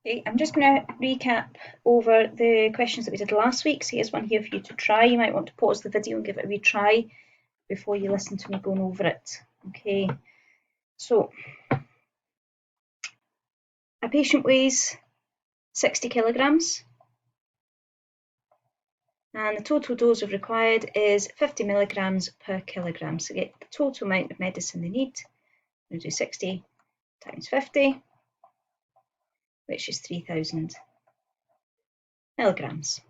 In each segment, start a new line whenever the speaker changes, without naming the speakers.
Okay, I'm just going to recap over the questions that we did last week. So here's one here for you to try. You might want to pause the video and give it a retry before you listen to me going over it. Okay, so a patient weighs 60 kilograms and the total dose of required is 50 milligrams per kilogram. So get the total amount of medicine they need. I'm going to do 60 times 50, which is 3,000 milligrams.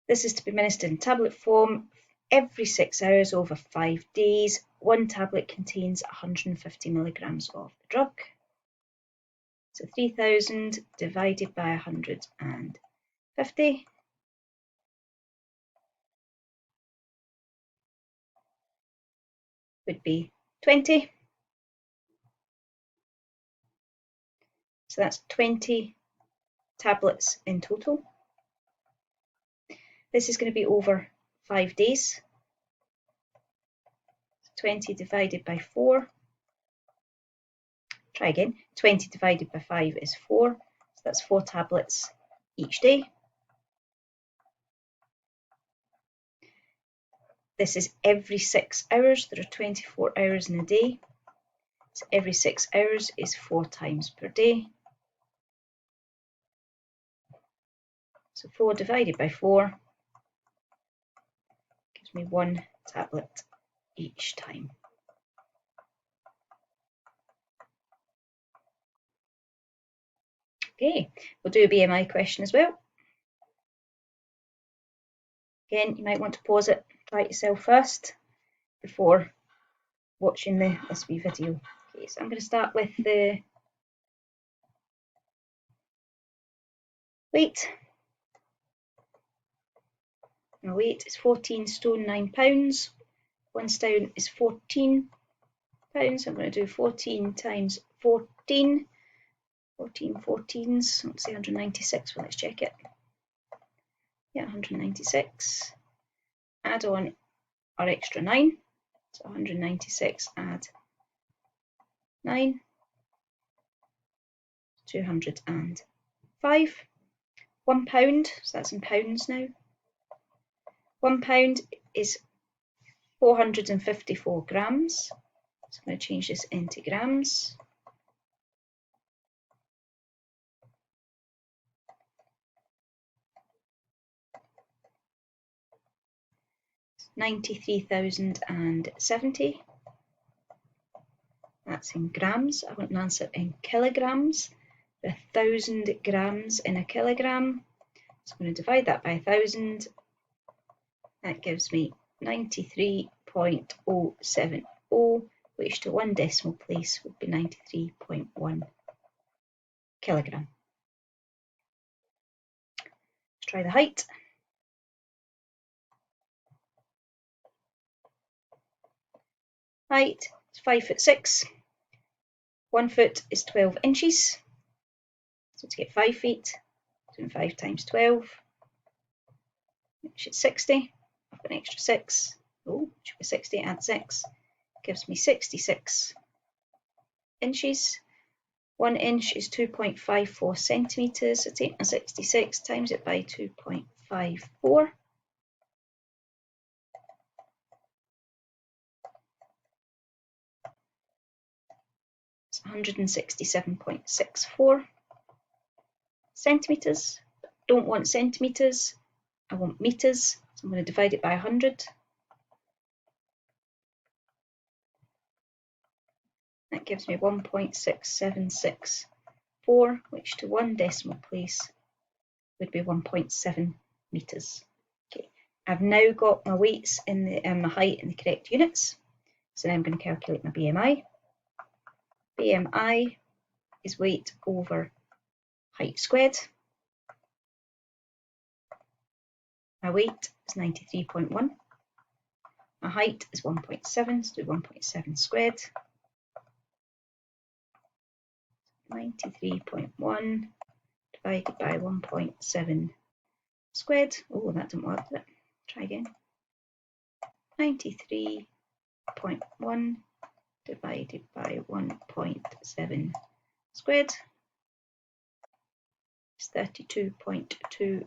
This is to be administered in tablet form every 6 hours over 5 days. One tablet contains 150 milligrams of the drug. So 3,000 divided by 150 would be 20. So that's 20 tablets in total. This is going to be over 5 days. 20 divided by 4. Try again. 20 divided by 5 is 4. So that's 4 tablets each day. This is every 6 hours. There are 24 hours in a day. So every 6 hours is 4 times per day. So 4 divided by 4 gives me 1 tablet each time. Okay, we'll do a BMI question as well. Again, you might want to pause it, try it yourself first before watching this wee video. Okay, so I'm going to start with the weight. My weight is 14 stone 9 pounds. 1 stone is 14 pounds. I'm going to do 14 times 14. 14 14s. Let's say 196. Well, let's check it. Yeah, 196. Add on our extra 9. So 196 add 9. 205. 1 pound. So that's in pounds now. 1 pound is 454 grams. So I'm going to change this into grams. It's 93,070. That's in grams. I want an answer in kilograms. 1,000 grams in a kilogram. So I'm going to divide that by 1,000. That gives me 93.070, which to 1 decimal place would be 93.1 kilogram. Let's try the height. Height is 5'6". 1 foot is 12 inches. So to get 5 feet, doing 5 times 12, which is 60. I've got an extra 6. Oh, should be 60, add 6. Gives me 66 inches. 1 inch is 2.54 centimetres. So take my 66, times it by 2.54. It's 167.64 centimetres. Don't want centimetres, I want metres. So I'm going to divide it by 100. That gives me 1.6764, which to 1 decimal place would be 1.7 metres. Okay, I've now got my weights in my height in the correct units. So now I'm going to calculate my BMI. BMI is weight over height squared. My weight is 93.1. My height is 1.7, so do 1.7 squared. 93.1 divided by 1.7 squared. Oh, that didn't work, did it? Try again. 93.1 divided by 1.7 squared. is 32.21,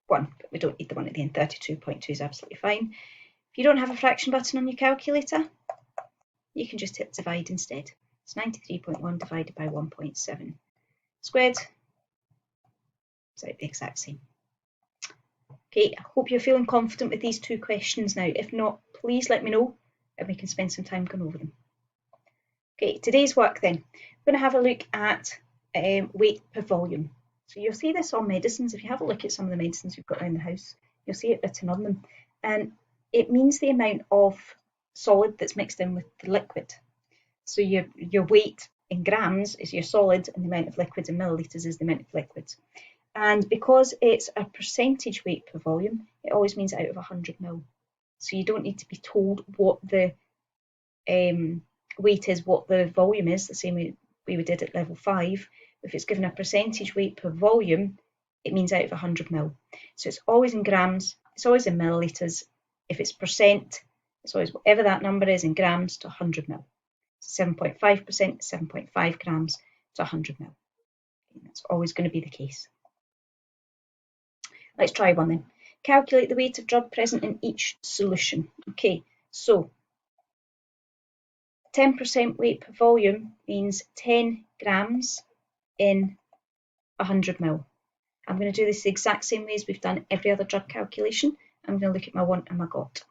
but we don't need the one at the end. 32.2 is absolutely fine. If you don't have a fraction button on your calculator, you can just hit divide instead. It's 93.1 divided by 1.7 squared. It's the exact same. Okay, I hope you're feeling confident with these two questions now. If not, please let me know and we can spend some time going over them. Okay, today's work then. We're going to have a look at weight per volume. So you'll see this on medicines. If you have a look at some of the medicines you've got around the house, you'll see it written on them. And it means the amount of solid that's mixed in with the liquid. So your weight in grams is your solid, and the amount of liquid in millilitres is the amount of liquid. And because it's a percentage weight per volume, it always means out of 100 ml. So you don't need to be told what the weight is, what the volume is, the same way we did at level 5. If it's given a percentage weight per volume, it means out of 100 ml. So it's always in grams, it's always in millilitres. If it's percent, it's always whatever that number is in grams to 100 ml. 7.5%, 7.5 grams to 100 ml. And that's always going to be the case. Let's try one then. Calculate the weight of drug present in each solution. Okay, so 10% weight per volume means 10 grams in 100 ml. I'm going to do this the exact same way as we've done every other drug calculation. I'm going to look at my want and my got.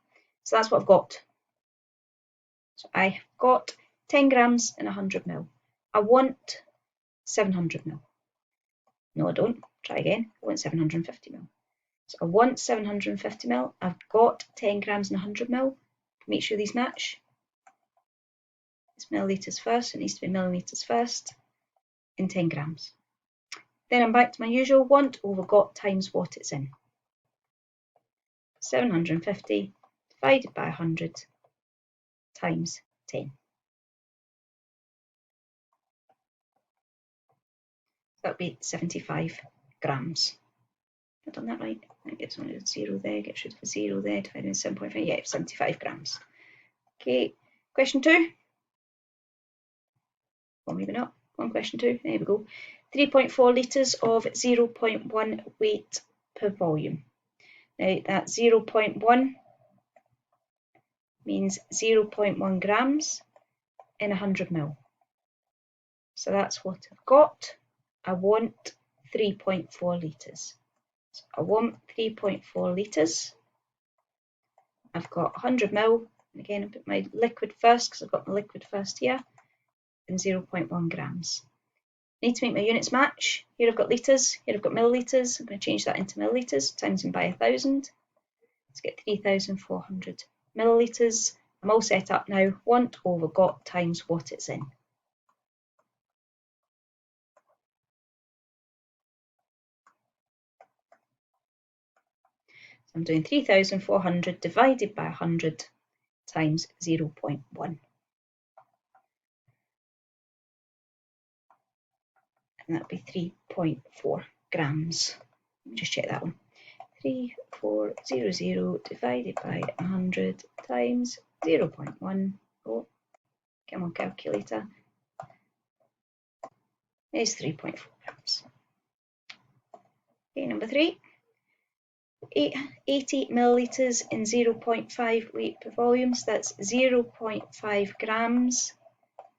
So that's what I've got. So I've got 10 grams in 100 ml. I want 700 ml. No, I don't. Try again. I want 750 ml. So I want 750 ml. I've got 10 grams in 100 ml. Make sure these match. It's millilitres first. It needs to be millilitres first in 10 grams. Then I'm back to my usual want over got times what it's in. 750 divided by 100 times 10. That would be 75 grams. Have I done that right? I get rid of 0 there, get rid of a 0 there, divided by 7.5. Yeah, 75 grams. Okay, question 2. Or maybe not. On question 2. There we go. 3.4 litres of 0.1 weight per volume. Now that 0.1 means 0.1 grams in 100 ml. So that's what I've got. I want 3.4 litres. So I want 3.4 litres. I've got 100 ml. And again, I put my liquid first because I've got my liquid first here. And 0.1 grams. I need to make my units match. Here I've got litres, here I've got millilitres. I'm going to change that into millilitres, times them by 1,000. Let's get 3,400 millilitres. I'm all set up now. Want over got times what it's in. So I'm doing 3,400 divided by 100 times 0.1. And that would be 3.4 grams. Let me just check that one. 3,400 divided by 100 times 0.1. Oh, come on, calculator. Is 3.4 grams. Okay, number 3. 80 millilitres in 0.5 weight per volume. So that's 0.5 grams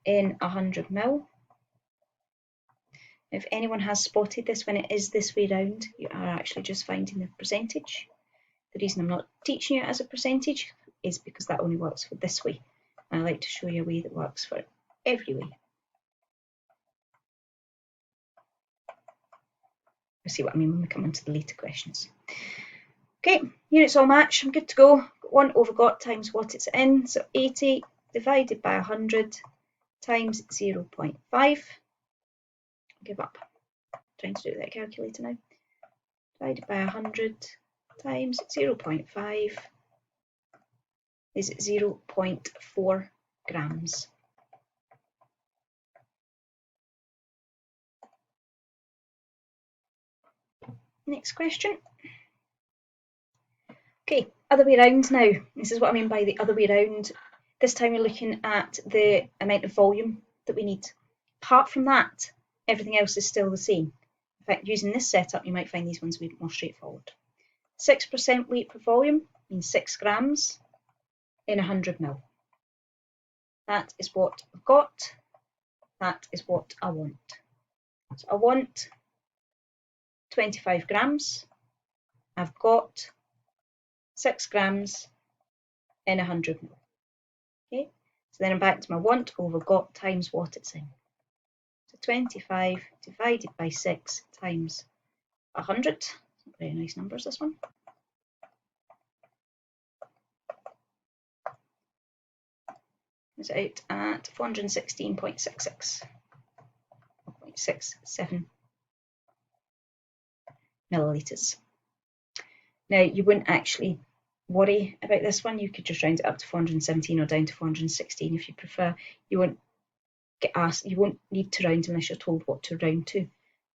in 100 ml. If anyone has spotted this when it is this way round, you are actually just finding the percentage. The reason I'm not teaching you it as a percentage is because that only works for this way. And I like to show you a way that works for every way. We'll see what I mean when we come on to the later questions. Okay, units all match. I'm good to go. Want over got times what it's in. So 80 divided by 100 times 0.5. Give up. I'm trying to do that calculator now. Divided by 100 times 0.5 is 0.4 grams. Next question. Okay, other way round now. This is what I mean by the other way round. This time we're looking at the amount of volume that we need. apart from that, everything else is still the same. In fact, using this setup, you might find these ones a bit more straightforward. 6% weight per volume means 6 grams in 100 ml. That is what I've got. That is what I want. So I want 25 grams. I've got 6 grams in 100 ml. Okay, so then I'm back to my want over got times what it's in. So 25 divided by 6 times 100. Very nice numbers, this one. It's out at 416.67 millilitres. Now, you wouldn't actually worry about this one. You could just round it up to 417 or down to 416 if you prefer. You won't get asked, you won't need to round unless you're told what to round to.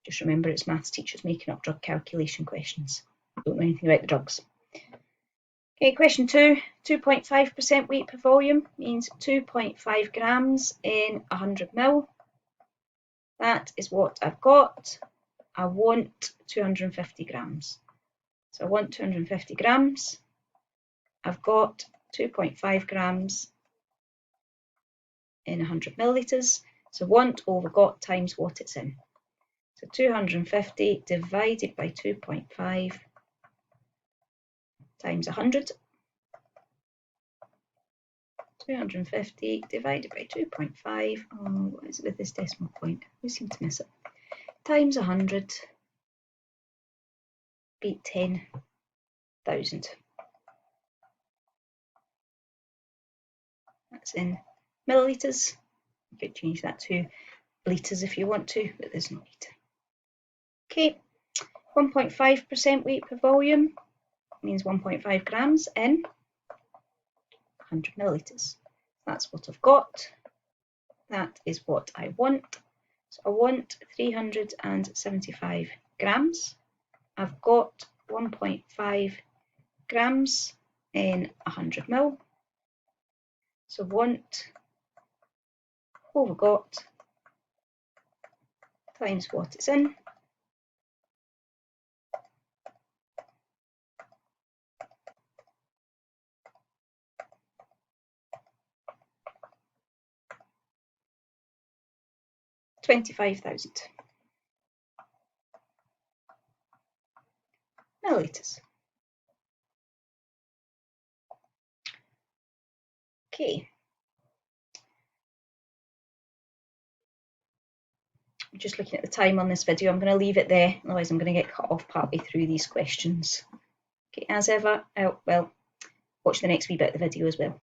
Just remember, it's maths teachers making up drug calculation questions. Don't know anything about the drugs. Okay, question 2, 2.5% weight per volume means 2.5 grams in 100 ml. That is what I've got. I want 250 grams. So I want 250 grams. I've got 2.5 grams in 100 millilitres. So want over got times what it's in. So 250 divided by 2.5 times 100. 250 divided by 2.5, oh, what is it with this decimal point? We seem to miss it. Times 100, beat 10,000. That's in millilitres. You could change that to litres if you want to, but there's no need. Okay, 1.5% weight per volume means 1.5 grams in 100 millilitres. That's what I've got. That is what I want. So I want 375 grams. I've got 1.5 grams in 100 ml. So want over got times what it's in. $25,000 millilitres. Okay. I'm just looking at the time on this video. I'm going to leave it there, otherwise I'm going to get cut off partway through these questions. Okay, as ever, well, watch the next wee bit of the video as well.